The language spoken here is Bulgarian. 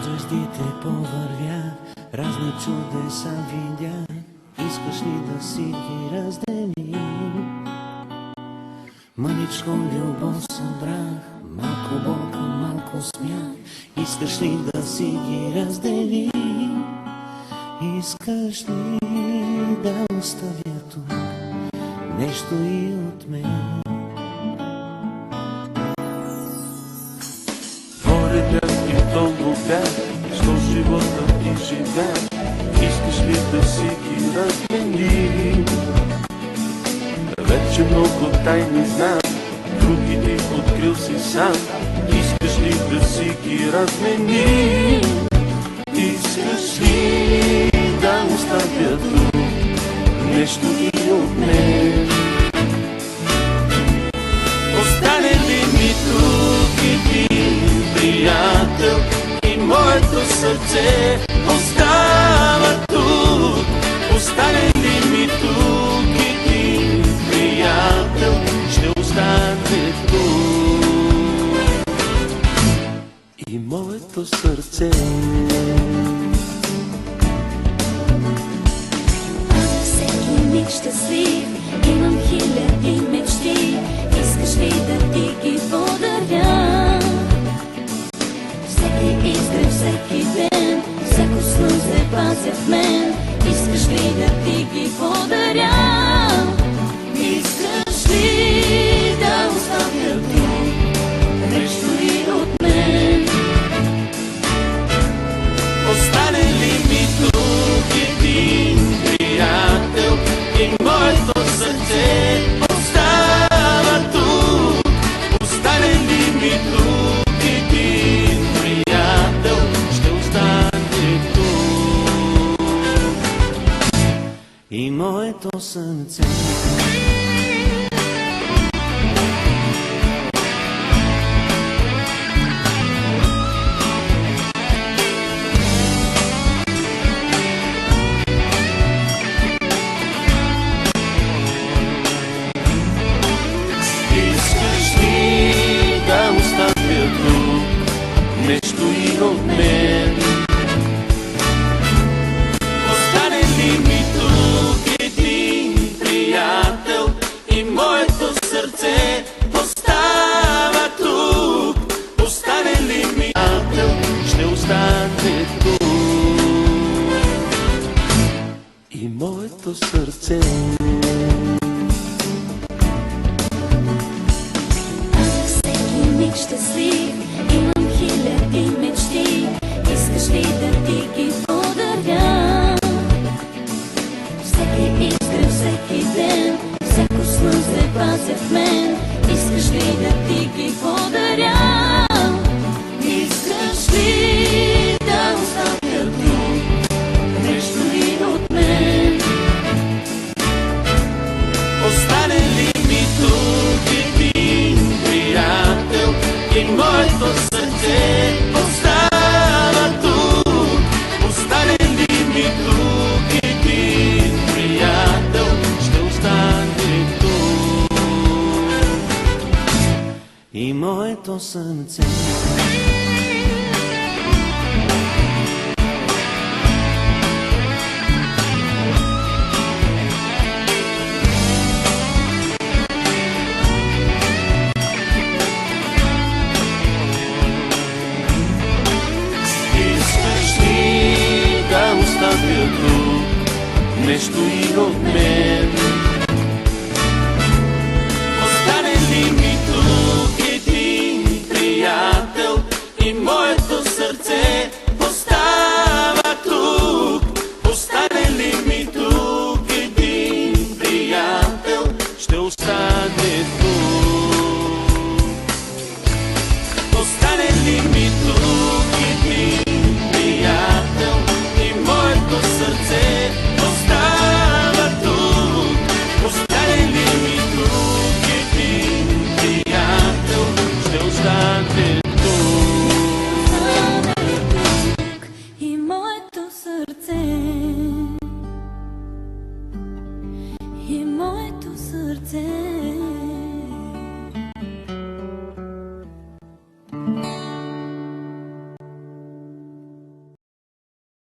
звездите повървях, разни чудеса видях. Искаш ли да си ги разделим? Мъничко любов събрах, малко болка, малко смях. Искаш ли да си ги разделим? Искаш ли да оставя тук нещо и от мен? Море бях и дълго бях, що живота ти живях. Искаш ли да си ги разменим? Вече много тайни знам, други ти открил си сам. Искаш ли да си ги разменим? Искаш ли да оставя тук нещо и от мен? Остане ли ми тук един приятел и моето сърце остава тук? Остане ли ми тук един приятел, ще остане тук и моето сърце. Всеки миг щастлив, имам хиляди мечти. Искаш ли да ти ги подаря? Всеки изгрев, всеки ден, всяко слънце пазя в мен. Искаш ли да ти ги подаря? Искаш ли да оставя тук нещо и от мен? Остане ли ми тук един приятел и моето сърце остава тук? Остане ли ми тук един приятел, ще остане тук И моето сърце. Искаш ли да оставя тук нещо и от мен? Остане ли ми тук един приятел и моето сърце остава тук? Остане ли ми приятел, ще остане тук и моето сърце. Всеки миг щастлив, имам хиляди мечти. Искаш ли да ти ги подаря? Всеки изгрев, всеки ден, всяко слънце пазя в мен. Искаш ли да ти ги подаря? Искаш ли да оставя тук нещо и от мен? Остане ли ми тук един приятел и моето сърце остава тук? Остане ли ми тук един приятел, ще остане тук И моето сърце. Искаш ли да оставя тук нещо и от мен? Остане ли ми тук един приятел и моето сърце остава тук? Остане ли ми тук един приятел, ще остане тук. Остане ли ми тук един приятел и моето сърце остава тук? Остане ли ми тук един приятел, ще остане